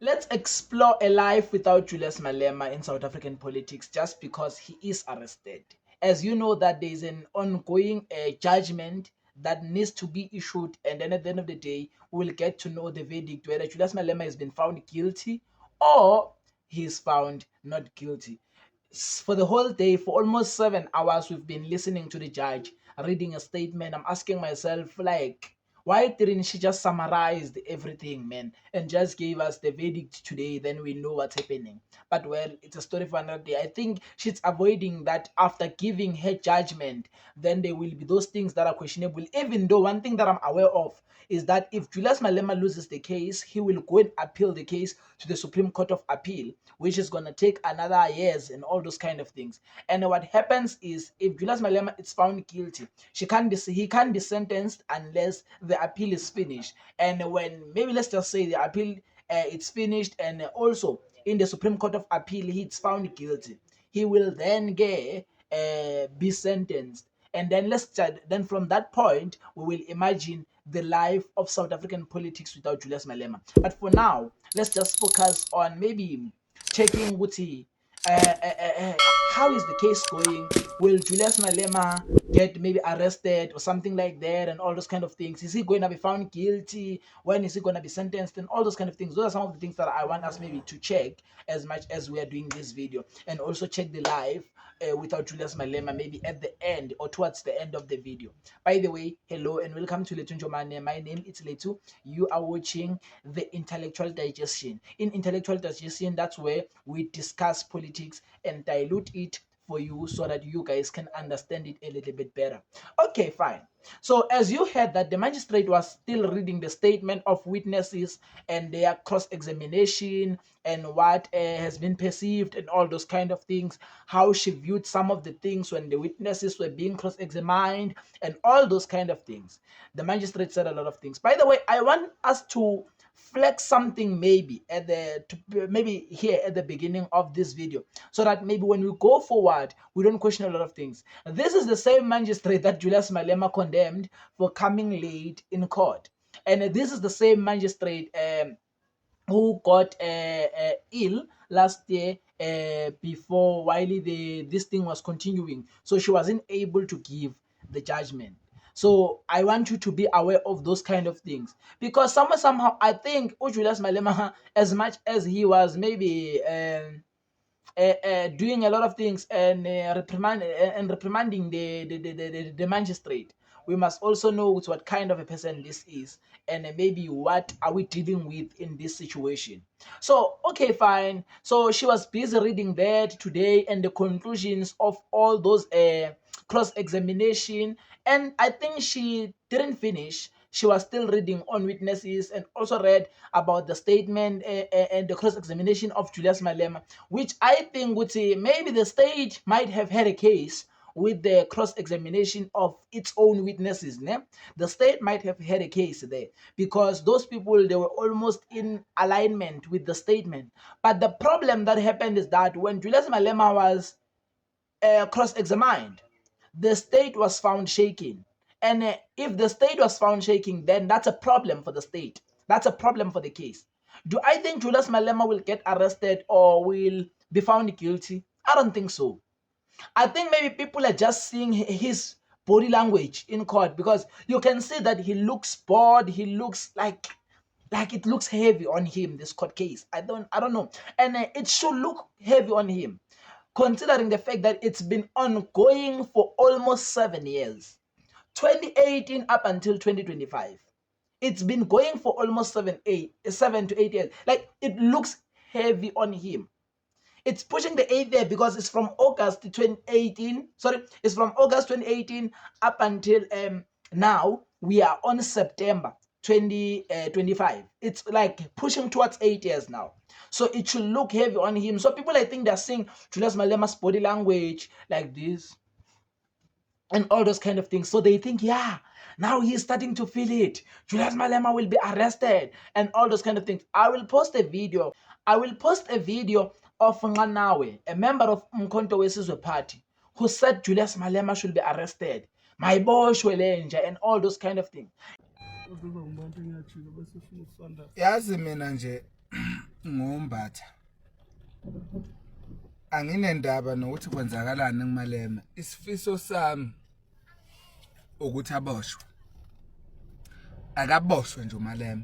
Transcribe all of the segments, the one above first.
Let's explore a life without Julius Malema in South African politics just because he is arrested. As you know that there is an ongoing judgment that needs to be issued, and then at the end of the day, we'll get to know the verdict whether Julius Malema has been found guilty or he is found not guilty. For the whole day, for almost 7 hours, we've been listening to the judge reading a statement. I'm asking myself, like, why didn't she just summarize everything, man, and just gave us the verdict today? Then we know what's happening. But well, it's a story for another day. I think she's avoiding that after giving her judgment, then there will be those things that are questionable. Even though one thing that I'm aware of is that if Julius Malema loses the case, he will go and appeal the case to the Supreme Court of Appeal, which is going to take another years and all those kind of things. And what happens is, if Julius Malema is found guilty, he can't be sentenced unless the appeal is finished. And when, maybe let's just say the appeal it's finished, and also in the Supreme Court of Appeal he's found guilty, he will then get be sentenced. And then then from that point we will imagine the life of South African politics without Julius Malema. But for now, let's just focus on maybe checking Wuti. How is the case going? Will Julius Malema get maybe arrested or something like that, and all those kind of things? Is he going to be found guilty? When is he going to be sentenced? And all those kind of things. Those are some of the things that I want us maybe to check as much as we are doing this video, and also check the live without Julius Malema maybe at the end or towards the end of the video. By the way, hello and welcome to Letu Njomane. My name is Letu. You are watching the Intellectual Digestion. In Intellectual Digestion, that's where we discuss politics and dilute it for you so that you guys can understand it a little bit better. Okay, fine. So as you heard that the magistrate was still reading the statement of witnesses and their cross-examination and what has been perceived and all those kind of things, how she viewed some of the things when the witnesses were being cross-examined and all those kind of things. The magistrate said a lot of things. By the way, I want us to flex something maybe maybe here at the beginning of this video, so that maybe when we go forward we don't question a lot of things. This is the same magistrate that Julius Malema condemned for coming late in court, and this is the same magistrate who got ill last year before while this thing was continuing, so she wasn't able to give the judgment. So I want you to be aware of those kind of things, because somehow I think Julius Malema, as much as he was maybe doing a lot of things and reprimanding the magistrate, we must also know what kind of a person this is, and maybe what are we dealing with in this situation. So okay, fine. So she was busy reading that today and the conclusions of all those cross-examination, and I think she didn't finish. She was still reading on witnesses and also read about the statement and the cross-examination of Julius Malema, which I think would say maybe the state might have had a case with the cross-examination of its own witnesses. Ne? The state might have had a case there, because those people, they were almost in alignment with the statement. But the problem that happened is that when Julius Malema was cross-examined, the state was found shaking. And if the state was found shaking, then that's a problem for the state. That's a problem for the case. Do I think Julius Malema will get arrested or will be found guilty? I don't think so. I think maybe people are just seeing his body language in court, because you can see that he looks bored. He looks like it looks heavy on him, this court case. I don't know. And it should look heavy on him, considering the fact that it's been ongoing for almost 7 years, 2018 up until 2025. It's been going for almost 7 to 8 years. Like, it looks heavy on him. It's pushing the 8 there because it's from August 2018. Sorry, it's from August 2018 up until now. We are on September 2025. It's like pushing towards 8 years now. So it should look heavy on him. So people, I think, they're seeing Julius Malema's body language like this and all those kind of things. So they think, yeah, now he's starting to feel it. Julius Malema will be arrested and all those kind of things. I will post a video. Of Nganawe, a member of Mkhonto Wesizwe Party, who said Julius Malema should be arrested. My boy Shwelenja and all those kind of things. Yazi mina nje ngumbatha anginendaba nokuthi kwenzakalani nguMalema. Isifiso sami ukuthi aboshwe. Akaboshwe nje uMalema.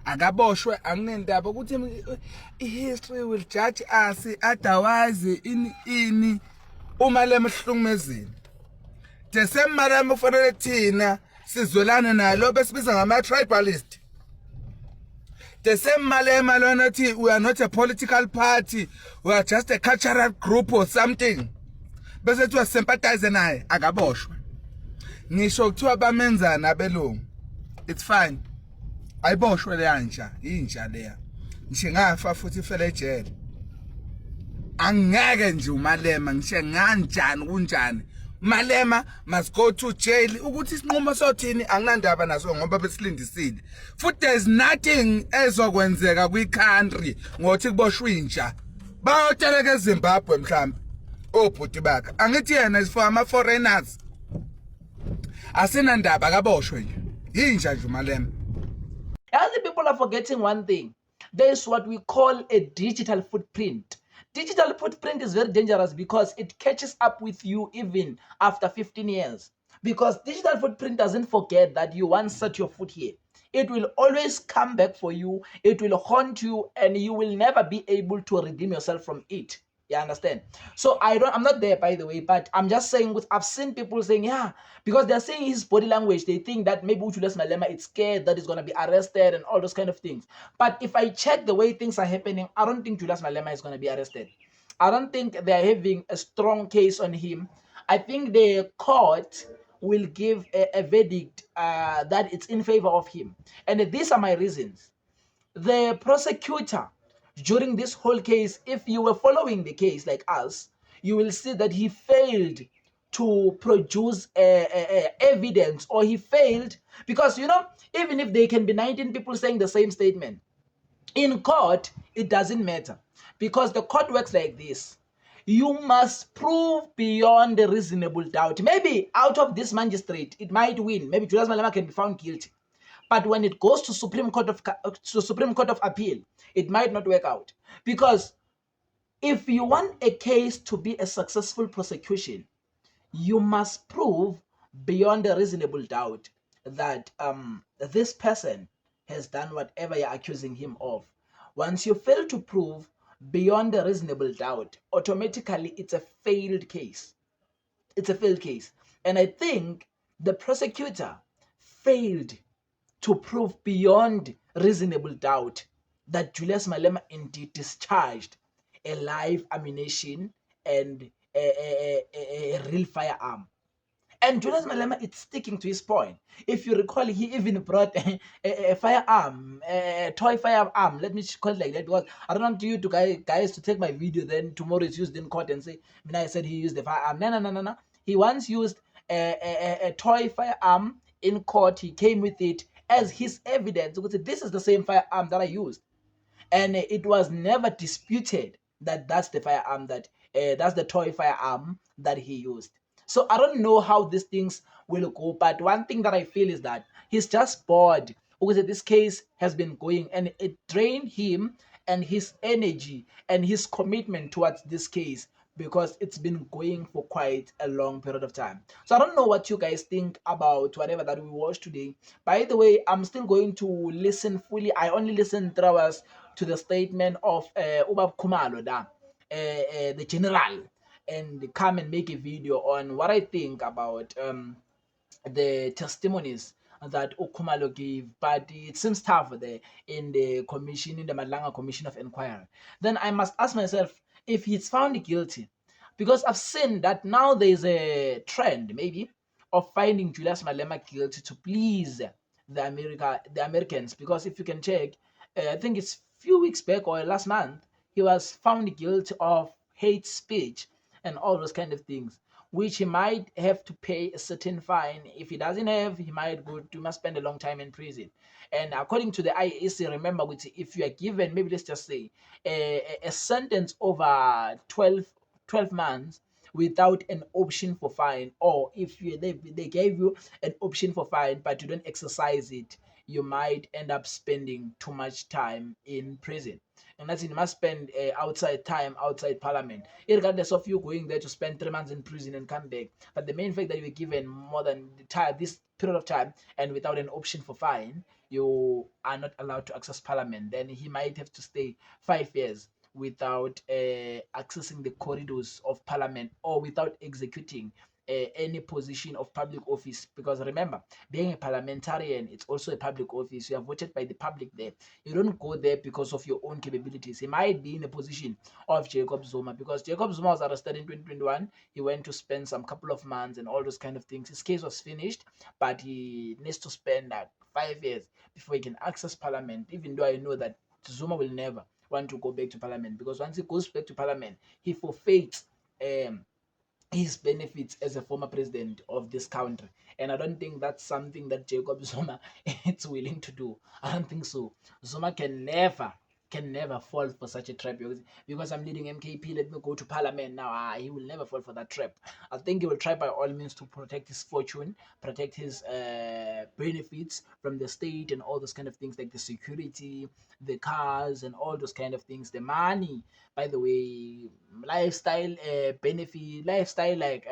Akaboshwe, anginendaba ukuthi history will judge us otherwise ini uMalema hlukumezini. Desemmalema ufanele thina sizwelane naye lo besibiza ngama-tribalist. Desemmalema lona thi we are not a political party, we are just a cultural group or something. Bese thiwa sympathize naye, akaboshwe. Ngisho kuthiwa bamenzana abelungu, it's fine. Ayiboshwe leya nja, inja leya. Ngisho ngafa futhi ifele ejele. Angeke nje uMalema ngisho nganjani kunjani. Malema must go to jail. Ukuthi isinqumo sothini anginandaba naso ngoba besilindisile. Futhi there's nothing ezokwenzeka kwi-country ngothi kuboshwe inja. Bayoteleka eZimbabwe mhlambe. Obhuti bakhe. Angithi yena is for ama-foreigners. Asinandaba akaboshwe nje. Inja nje uMalema. Other people are forgetting one thing. There is what we call a digital footprint. Digital footprint is very dangerous because it catches up with you even after 15 years. Because digital footprint doesn't forget that you once set your foot here. It will always come back for you. It will haunt you and you will never be able to redeem yourself from it. You understand? So I'm not there, by the way, but I'm just saying, I've seen people saying, yeah, because they're saying his body language, they think that maybe Julius Malema is scared that he's going to be arrested and all those kind of things. But if I check the way things are happening, I don't think Julius Malema is going to be arrested. I don't think they're having a strong case on him. I think the court will give a verdict that it's in favor of him. And these are my reasons. The prosecutor, during this whole case, if you were following the case like us, you will see that he failed to produce evidence, or he failed because, even if there can be 19 people saying the same statement, in court, it doesn't matter because the court works like this. You must prove beyond a reasonable doubt. Maybe out of this magistrate, it might win. Maybe Julius Malema can be found guilty. But when it goes to Supreme Court of Appeal, it might not work out. Because if you want a case to be a successful prosecution, you must prove beyond a reasonable doubt that this person has done whatever you're accusing him of. Once you fail to prove beyond a reasonable doubt, automatically it's a failed case. It's a failed case. And I think the prosecutor failed to prove beyond reasonable doubt that Julius Malema indeed discharged a live ammunition and a real firearm. And Julius Malema is sticking to his point. If you recall, he even brought a firearm, a toy firearm. Let me call it like that because I don't want you to guys to take my video, then tomorrow it's used in court and say, I said he used the firearm. No. He once used a toy firearm in court. He came with it as his evidence. This is the same firearm that I used. And it was never disputed that that's the firearm that's the toy firearm that he used. So I don't know how these things will go, but one thing that I feel is that he's just bored because this case has been going and it drained him and his energy and his commitment towards this case because it's been going for quite a long period of time. So I don't know what you guys think about whatever that we watched today. By the way, I'm still going to listen fully. I only listened 3 hours to the statement of Ubab Khumalo, the general, and come and make a video on what I think about the testimonies that Khumalo gave, but it seems tough there in the Madlanga Commission of Inquiry. Then I must ask myself if he's found guilty, because I've seen that now there's a trend maybe of finding Julius Malema guilty to please the Americans, because if you can check, I think it's few weeks back or last month, he was found guilty of hate speech and all those kind of things, which he might have to pay a certain fine. If he doesn't have, he must spend a long time in prison. And according to the IAC, remember, if you are given, maybe let's just say a sentence over 12 months without an option for fine, or if they gave you an option for fine but you don't exercise it, you might end up spending too much time in prison. And that's it, you must spend outside time outside parliament, regardless of you going there to spend 3 months in prison and come back. But the main fact that you were given more than the time, this period of time, and without an option for fine, you are not allowed to access parliament. Then he might have to stay 5 years without accessing the corridors of parliament, or without executing any position of public office. Because remember, being a parliamentarian, it's also a public office. You are voted by the public there. You don't go there because of your own capabilities. He might be in a position of Jacob Zuma, because Jacob Zuma was arrested in 2021. He went to spend some couple of months and all those kind of things. His case was finished, but he needs to spend like 5 years before he can access parliament. Even though I know that Zuma will never want to go back to parliament, because once he goes back to parliament, he forfeits his benefits as a former president of this country. And I don't think that's something that Jacob Zuma is willing to do. I don't think so. Zuma can never fall for such a trap, because I'm leading MKP, let me go to parliament now. He will never fall for that trap. I think he will try by all means to protect his fortune, protect his benefits from the state and all those kind of things, like the security, the cars, and all those kind of things, the money, by the way, lifestyle benefit, lifestyle like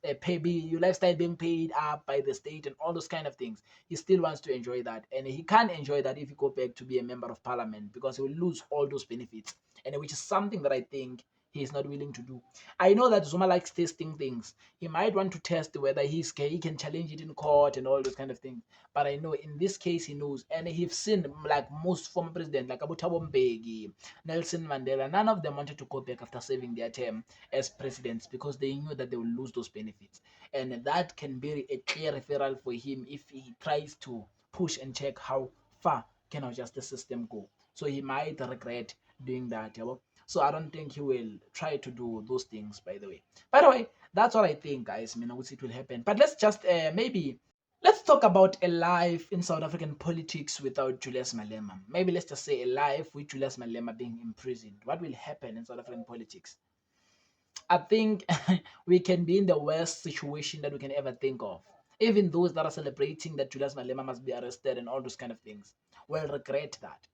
your lifestyle being paid up by the state and all those kind of things. He still wants to enjoy that, and he can't enjoy that if he go back to be a member of parliament, because he will lose all those benefits, and which is something that I think he is not willing to do. I know that Zuma likes testing things. He might want to test whether he can challenge it in court and all those kind of things. But I know in this case he knows, and he's seen like most former presidents, like Abu Thabo Mbeki, Nelson Mandela. None of them wanted to go back after serving their term as presidents, because they knew that they will lose those benefits, and that can be a clear referral for him if he tries to push and check how far can our justice system go. So he might regret doing that. So I don't think he will try to do those things, by the way. By the way, that's what I think, guys. I would say it will happen. But let's just maybe let's talk about a life in South African politics without Julius Malema. Maybe let's just say a life with Julius Malema being imprisoned. What will happen in South African politics? I think we can be in the worst situation that we can ever think of. Even those that are celebrating that Julius Malema must be arrested and all those kind of things will regret that.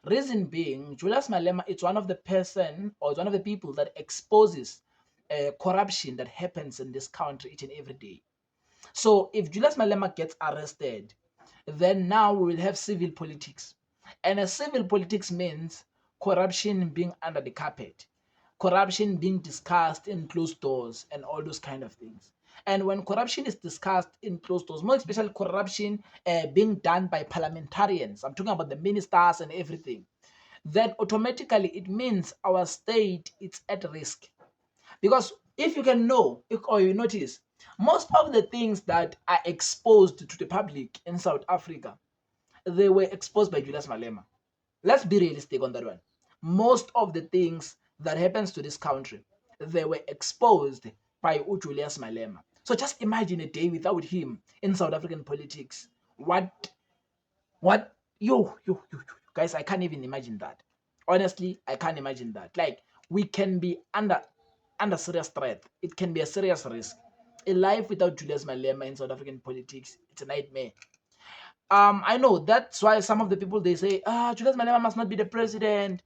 Reason being, Julius Malema is one of the person, or is one of the people that exposes corruption that happens in this country each and every day. So if Julius Malema gets arrested, then now we will have civil politics. And a civil politics means corruption being under the carpet, corruption being discussed in closed doors, and all those kind of things. And when corruption is discussed in closed doors, more especially corruption being done by parliamentarians, I'm talking about the ministers and everything, then automatically it means our state is at risk. Because if you can know, or you notice, most of the things that are exposed to the public in South Africa, they were exposed by Julius Malema. Let's be realistic on that one. Most of the things that happens to this country, they were exposed by Julius Malema. So just imagine a day without him in South African politics. What you guys, I can't even imagine that. Honestly, I can't imagine that. Like, we can be under serious threat. It can be a serious risk. A life without Julius Malema in South African politics, it's a nightmare. I know that's why some of the people, they say, Julius Malema must not be the president.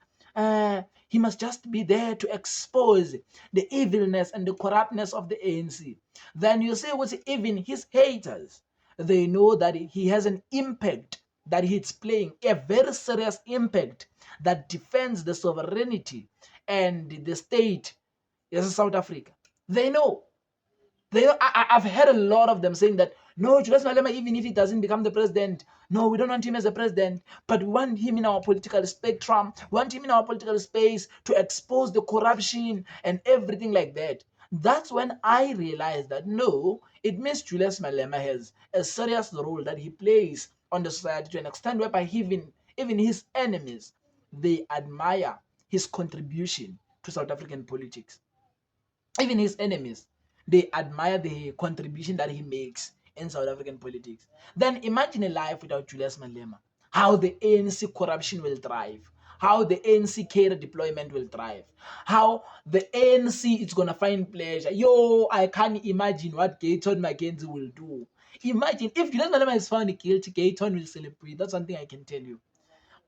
He must just be there to expose the evilness and the corruptness of the ANC. Then you say, what's even his haters? They know that he has an impact, that he's playing a very serious impact that defends the sovereignty and the state in South Africa. They know. I've heard a lot of them saying that no, Julius Malema, even if he doesn't become the president, no, we don't want him as a president, but we want him in our political spectrum, we want him in our political space to expose the corruption and everything like that. That's when I realized that no, it means Julius Malema has a serious role that he plays on the society, to an extent whereby even his enemies, they admire his contribution to South African politics. Even his enemies, they admire the contribution that he makes in South African politics. Then imagine a life without Julius Malema. How the ANC corruption will thrive. How the ANC care deployment will thrive. How the ANC is going to find pleasure. I can't imagine what Gayton McKenzie will do Imagine if Julius Malema is found guilty, Gayton will celebrate. That's something I can tell you.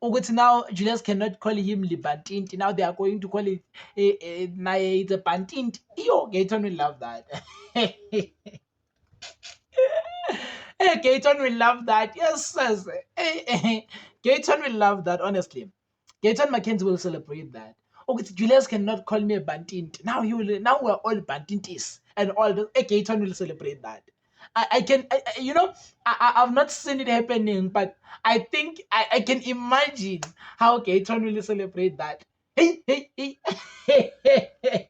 Ukuthi now Julius cannot call him Libantinti. Now they are going to call it it's a Bantinti. Yo, Gayton will love that. Gayton will love that. Yes, yes. Gayton will love that, honestly. Gayton Mackenzie will celebrate that. Okay, Julius cannot call me a Bantint. Now we're all Bantintis and all the Gayton will celebrate that. I can I've not seen it happening, but I think I can imagine how Gayton will celebrate that. Hey, hey, hey.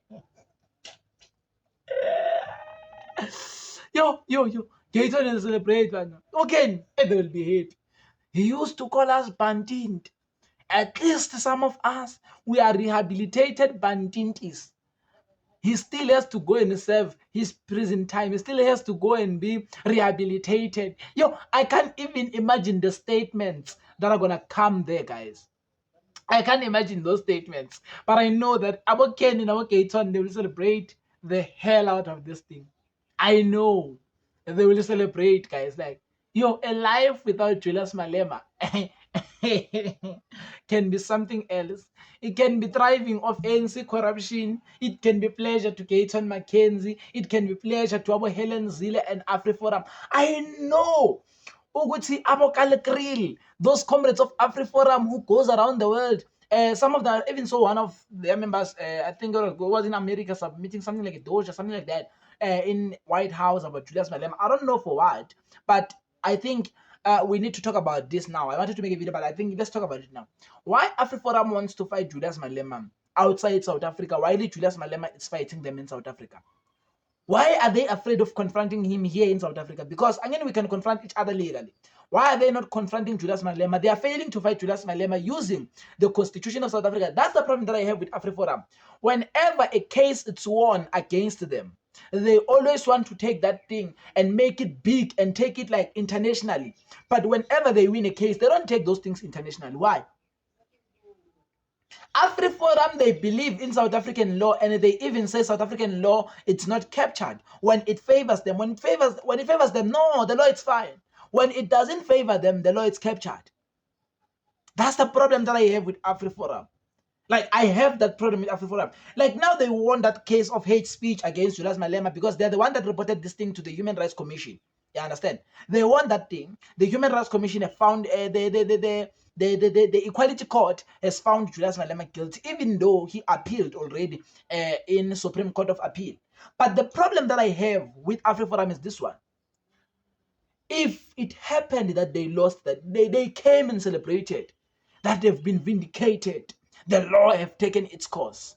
yo. Gayton will celebrate, man. Okay, they will behave. He used to call us Bantint. At least some of us, we are rehabilitated Bantintis. He still has to go and serve his prison time. He still has to go and be rehabilitated. Yo, I can't even imagine the statements that are going to come there, guys. I can't imagine those statements. But I know that our Ken and our Gayton, they will celebrate the hell out of this thing. I know they will celebrate, guys. Like, yo, a life without Julius Malema can be something else. It can be thriving off ANC corruption. It can be pleasure to Gayton Mackenzie. It can be pleasure to our Helen Zille and AfriForum. I know. Uguti Abokale Krill, those comrades of AfriForum who goes around the world. Some of them, even so, one of their members, I think was in America submitting something like a Doge or something like that in White House about Julius Malema. I don't know for what, but I think we need to talk about this now. I wanted to make a video, but I think let's talk about it now. Why AfriForum wants to fight Julius Malema outside South Africa, while Julius Malema is fighting them in South Africa? Why are they afraid of confronting him here in South Africa? Because again, we can confront each other legally. Why are they not confronting Julius Malema? They are failing to fight Julius Malema using the Constitution of South Africa. That's the problem that I have with AfriForum. Whenever a case is won against them, they always want to take that thing and make it big and take it like internationally. But whenever they win a case, they don't take those things internationally. Why? AfriForum, they believe in South African law, and they even say South African law, it's not captured when it favors them. When it favors them, no, the law is fine. When it doesn't favor them, the law is captured. That's the problem that I have with AfriForum. Like, I have that problem with AfriForum. Like, now they won that case of hate speech against Julius Malema because they're the one that reported this thing to the Human Rights Commission. You understand? They won that thing. The Human Rights Commission have found the Equality Court has found Julius Malema guilty, even though he appealed already in Supreme Court of Appeal. But the problem that I have with AfriForum is this one. If it happened that they lost, that they came and celebrated, that they've been vindicated, the law have taken its course.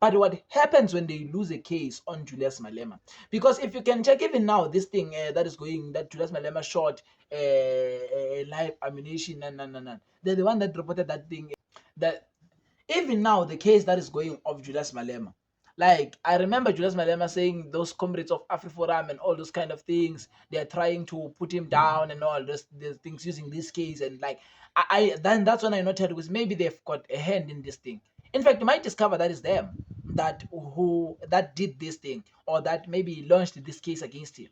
But what happens when they lose a case on Julius Malema? Because if you can check even now, this thing that is going, that Julius Malema shot live ammunition, they're the one that reported that thing. That even now, the case that is going of Julius Malema, like, I remember Julius Malema saying those comrades of AfriForum and all those kind of things, they are trying to put him down and all those things using this case. And like, then that's when I noted, because maybe they've got a hand in this thing. In fact, you might discover that is them that did this thing, or that maybe launched this case against him.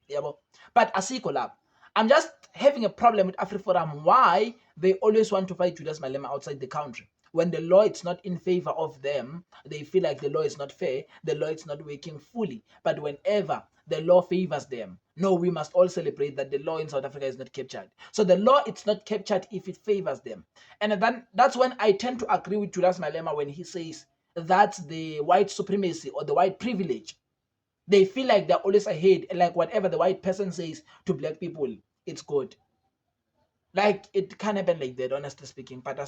Yeah, but Asiko Lab, I'm just having a problem with AfriForum. Why they always want to fight Julius Malema outside the country? When the law is not in favor of them, they feel like the law is not fair, the law is not working fully. But whenever the law favors them, no, we must all celebrate that the law in South Africa is not captured. So the law, it's not captured if it favors them. And then that's when I tend to agree with Julius Malema when he says that's the white supremacy or the white privilege. They feel like they're always ahead, and like whatever the white person says to black people, it's good. Like, it can't happen like that, honestly speaking. But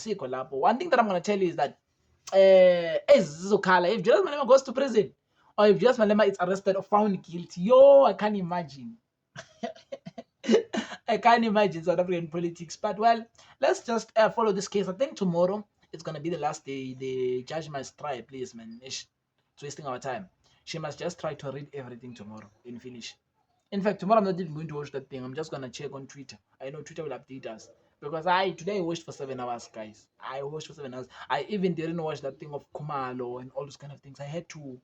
one thing that I'm going to tell you is that if Julius Malema goes to prison, or if Julius Malema is arrested or found guilty, yo, I can't imagine. I can't imagine South African politics. But well, let's just follow this case. I think tomorrow it's going to be the last day. The judge must try, please, man. It's wasting our time. She must just try to read everything tomorrow and finish. In fact, tomorrow I'm not even going to watch that thing. I'm just going to check on Twitter. I know Twitter will update us. Because today I watched for 7 hours, guys. I watched for 7 hours. I even didn't watch that thing of Kumalo and all those kind of things. I had to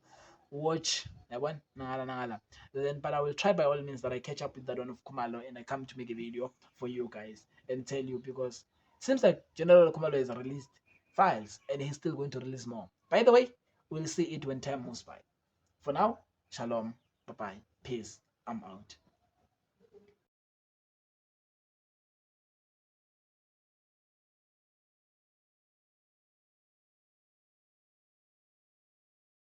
watch yabona nangala. Then but I will try by all means that I catch up with that one of Khumalo and I come to make a video for you guys and tell you, because it seems like General Khumalo has released files and he's still going to release more. By the way, we'll see it when time moves by. For now, shalom, bye bye, peace, I'm out.